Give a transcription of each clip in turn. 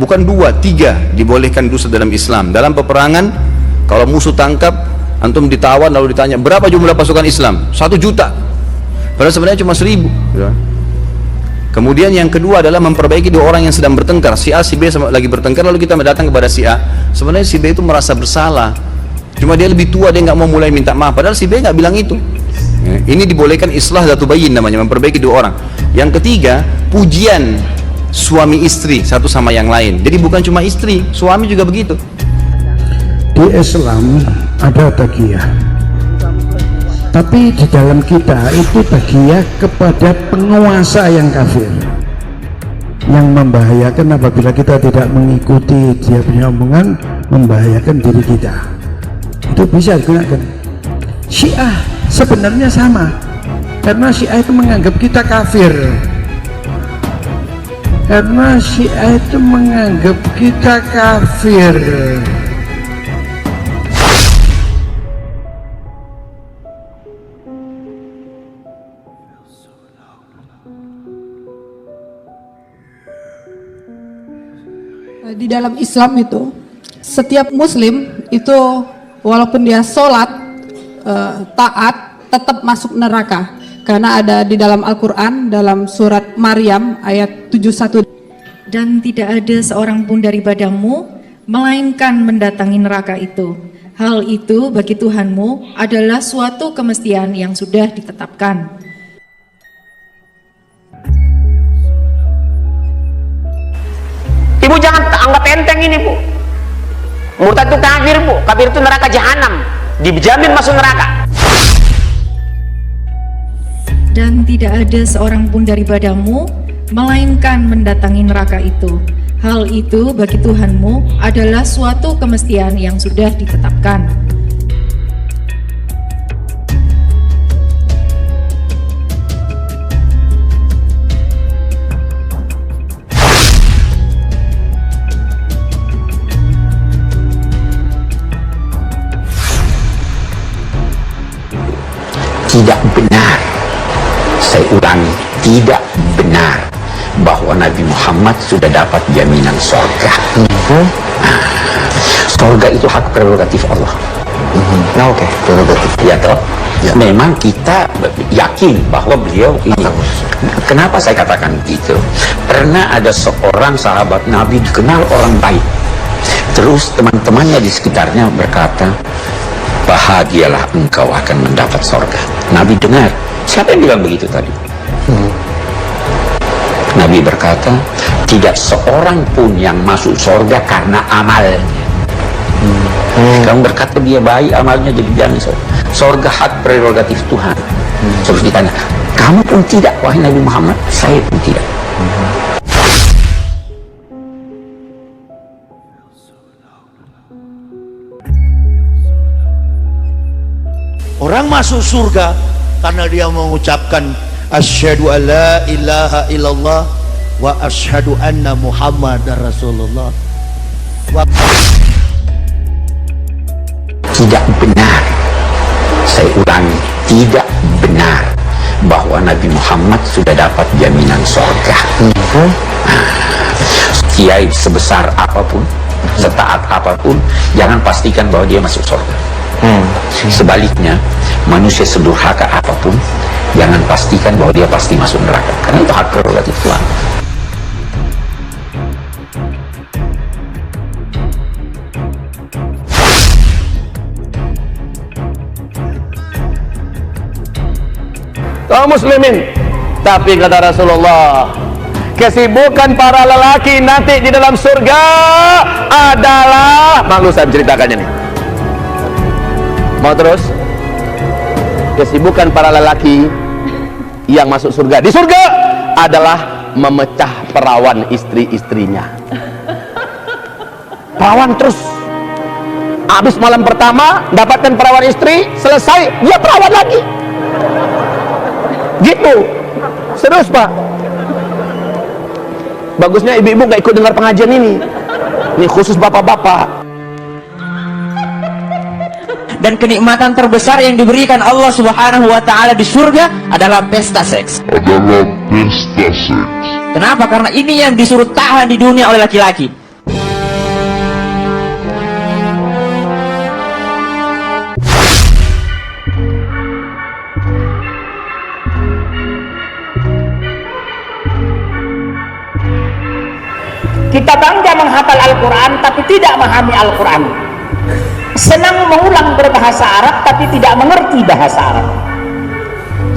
bukan 2, 3 dibolehkan dusta dalam Islam. Dalam peperangan, kalau musuh tangkap, antum ditawan lalu ditanya berapa jumlah pasukan Islam, 1 juta, padahal sebenarnya cuma 1000. Kemudian yang kedua adalah memperbaiki 2 orang yang sedang bertengkar. Si A, si B lagi bertengkar, lalu kita datang kepada si A. Sebenarnya si B itu merasa bersalah, cuma dia lebih tua, dia nggak mau mulai minta maaf, padahal si B nggak bilang itu. Ini dibolehkan islah dzatu bayin namanya, memperbaiki 2 orang. Yang ketiga, pujian suami istri satu sama yang lain. Jadi bukan cuma istri, suami juga begitu. Di Islam ada takiyah, tapi di dalam kita itu takiyah kepada penguasa yang kafir, yang membahayakan apabila kita tidak mengikuti dia punya omongan, membahayakan diri kita. Itu bisa digunakan. Syiah sebenarnya sama, karena Syiah itu menganggap kita kafir, karena Syiah itu menganggap kita kafir. Di dalam Islam itu setiap muslim itu walaupun dia sholat taat tetap masuk neraka, karena ada di dalam Al-Quran dalam surat Maryam ayat 71, dan tidak ada seorang pun daripadamu melainkan mendatangi neraka itu. Hal itu bagi Tuhanmu adalah suatu kemestian yang sudah ditetapkan. Ibu jangan anggap enteng ini, Bu. Murtad itu kafir, Bu. Kafir itu neraka jahanam, dijamin masuk neraka. Dan tidak ada seorang pun daripadamu melainkan mendatangi neraka itu. Hal itu bagi Tuhanmu adalah suatu kemestian yang sudah ditetapkan. Tidak benar, saya ulangi, tidak benar bahwa Nabi Muhammad sudah dapat jaminan surga. Surga itu hak prerogatif Allah. Nah, oke, prerogatif. Ya toh. Ya. Memang kita yakin bahwa beliau ini. Kenapa saya katakan begitu? Pernah ada seorang sahabat Nabi dikenal orang baik. Terus teman-temannya di sekitarnya berkata, bahagialah engkau akan mendapat surga. Nabi dengar, siapa yang bilang begitu tadi? Nabi berkata, tidak seorang pun yang masuk surga karena amalnya. Kamu berkata dia baik, amalnya jadi jangan surga. Surga hak prerogatif Tuhan. Terus ditanya, kamu pun tidak, wahai Nabi Muhammad? Saya pun tidak. Orang masuk surga karena dia mengucapkan asyhadu alla ilaha illallah wa asyhadu anna muhammadar rasulullah. Tidak benar, saya ulangi, tidak benar bahwa Nabi Muhammad sudah dapat jaminan surga. Kiai sebesar apapun, setaat apapun, jangan pastikan bahwa dia masuk surga. Sebaliknya, manusia sedurhaka apapun, jangan pastikan bahwa dia pasti masuk neraka, karena itu hak prerogatif Tuhan. Kaum muslimin, tapi kata Rasulullah, kesibukan para lelaki nanti di dalam surga adalah, malu saya menceritakannya nih. Mau terus? Kesibukan para lelaki yang masuk surga di surga adalah memecah perawan istri-istrinya. Perawan terus. Habis malam pertama dapatkan perawan istri, selesai dia perawan lagi. Gitu. Serius, Pak. Bagusnya ibu-ibu nggak ikut dengar pengajian ini. Ini khusus bapak-bapak. Dan kenikmatan terbesar yang diberikan Allah Subhanahu wa Ta'ala di surga adalah pesta seks. Adalah pesta seks. Kenapa? Karena ini yang disuruh tahan di dunia oleh laki-laki. Kita bangga menghafal Al-Quran tapi tidak memahami Al-Quran. Senang mengulang berbahasa Arab tapi tidak mengerti bahasa Arab.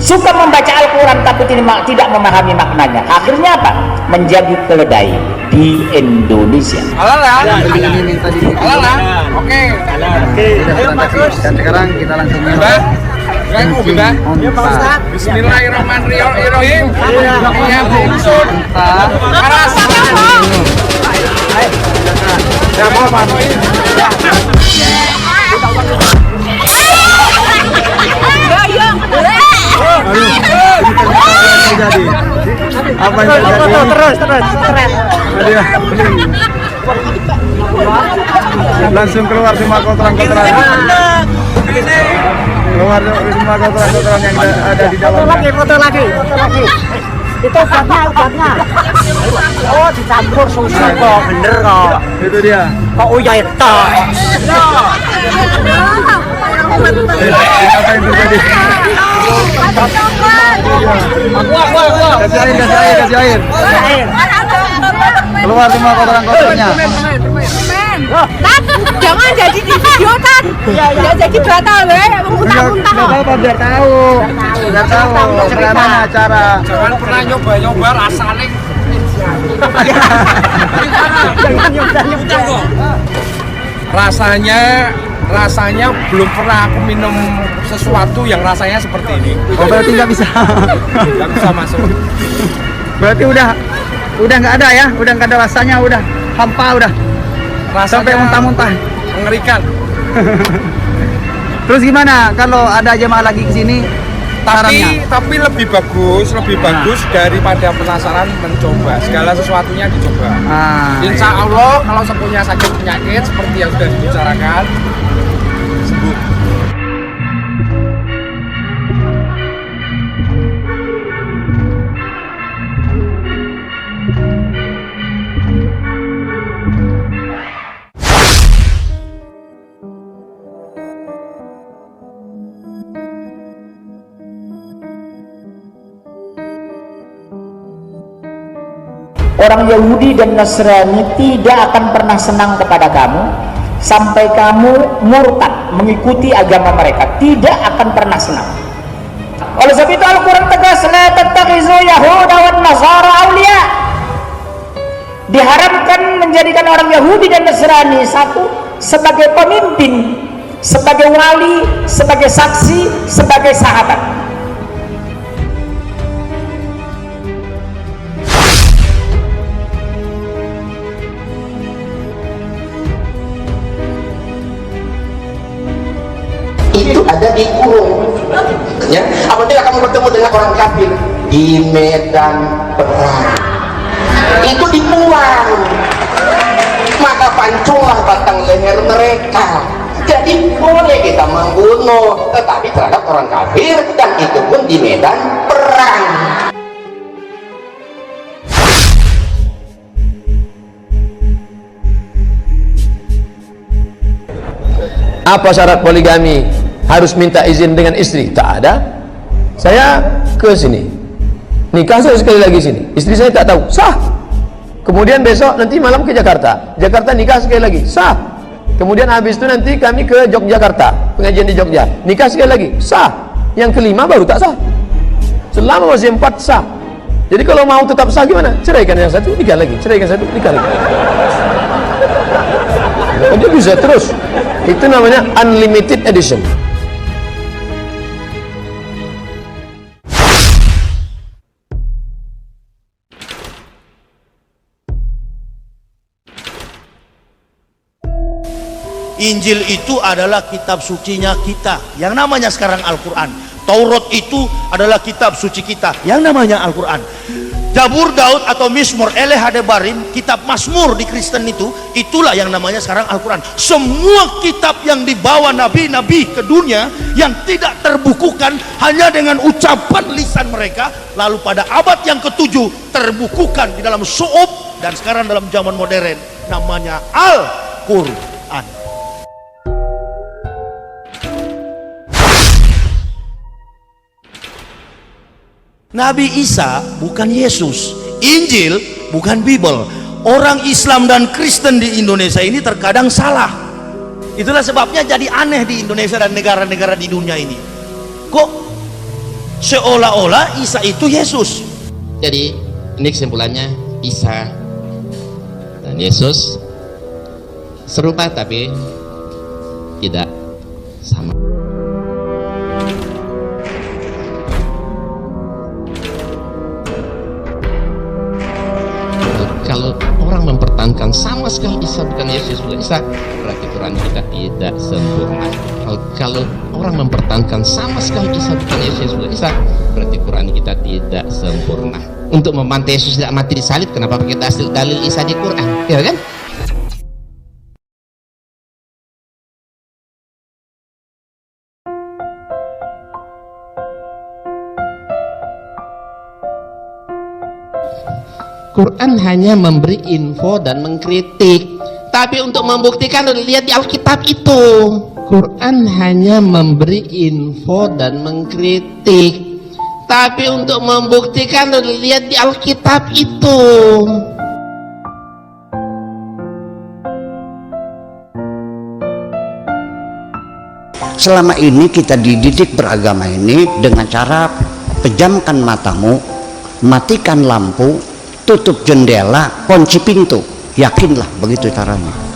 Suka membaca Al-Quran tapi tidak memahami maknanya. Akhirnya apa? Menjadi keledai di Indonesia. Oke. Ayo bagus. Dan sekarang kita langsung Bismillahirrahmanirrahim. Ya bungsun. Apa yang terjadi? Terus. Langsung keluar semua kotoran-kotoran. Keluar semua kotoran-kotoran yang ada di dalamnya. Foto lagi. Itu obatnya. Oh, dicampur susu kok, bener kok. Itu dia. Kok uyah itu? Apa yang terjadi? Kasih air. Keluar semua kotoran-kotorannya. Jangan jadi di video kan. Ya jadi batal Enggak apa-apa, biar tahu. Bagaimana cara. Jangan pernah nyoba rasanya. Rasanya belum pernah aku minum sesuatu yang rasanya seperti ini. Oh, berarti nggak bisa. Nggak bisa masuk. Berarti udah nggak ada ya, udah nggak ada rasanya, udah hampa udah. Rasanya Sampai muntah-muntah. Mengerikan. Terus gimana kalau ada jemaah lagi ke sini? Tapi lebih bagus daripada penasaran mencoba. Segala sesuatunya dicoba. Insya Allah kalau punya sakit penyakit seperti yang sudah dibicarakan sembuh. Orang Yahudi dan Nasrani tidak akan pernah senang kepada kamu sampai kamu murtad mengikuti agama mereka. Tidak akan pernah senang. Oleh sebab itu Al-Quran tegas, la tattakhizu yahuda wan nasara awliya. Diharamkan menjadikan orang Yahudi dan Nasrani satu sebagai pemimpin, sebagai wali, sebagai saksi, sebagai sahabat. Itu ada di kurung ya. Apabila kamu bertemu dengan orang kafir di medan perang, itu dibuang, maka pancunglah batang leher mereka. Jadi boleh kita membunuh, tetapi terhadap orang kafir, dan itu pun di medan perang. Apa syarat poligami? Harus minta izin dengan istri? Tak ada. Saya ke sini, nikah saya sekali lagi sini, istri saya tak tahu, sah. Kemudian besok nanti malam ke Jakarta nikah sekali lagi, sah. Kemudian habis itu nanti kami ke Yogyakarta, pengajian di Jogja, nikah sekali lagi, sah. Yang kelima baru tak sah. Selama masih 4 sah. Jadi kalau mau tetap sah gimana? Ceraikan yang satu, nikah lagi, ceraikan satu, nikah lagi. Dia bisa terus. Itu namanya unlimited edition. Injil itu adalah kitab sucinya kita, yang namanya sekarang Al-Quran. Taurat itu adalah kitab suci kita, yang namanya Al-Quran. Zabur Daud atau Mizmur Eleh Hadebarim, kitab Mazmur di Kristen itu, itulah yang namanya sekarang Al-Quran. Semua kitab yang dibawa nabi-nabi ke dunia yang tidak terbukukan hanya dengan ucapan lisan mereka, lalu pada abad yang ke-7 terbukukan di dalam su'ub, dan sekarang dalam zaman modern namanya Al-Quran. Nabi Isa bukan Yesus, Injil bukan Bible. orang Islam dan Kristen di Indonesia ini terkadang salah. Itulah sebabnya jadi aneh di Indonesia dan negara-negara di dunia ini. Kok seolah-olah Isa itu Yesus. Jadi ini kesimpulannya, Isa dan Yesus serupa tapi tidak sama. Kalau orang mempertahankan sama sekali Isa bukan Yesus bukan Isa, berarti Quran kita tidak sempurna. Kalau orang mempertahankan sama sekali Isa bukan Yesus bukan Isa, berarti Quran kita tidak sempurna. Untuk membantah Yesus tidak mati di salib, kenapa pakai dalil Isa di Quran, ya kan? Quran hanya memberi info dan mengkritik, tapi untuk membuktikan lihat di Alkitab itu. Quran hanya memberi info dan mengkritik, tapi untuk membuktikan lihat di Alkitab itu. Selama ini kita dididik beragama ini dengan cara pejamkan matamu, matikan lampu, tutup jendela, kunci pintu. Yakinlah begitu caranya.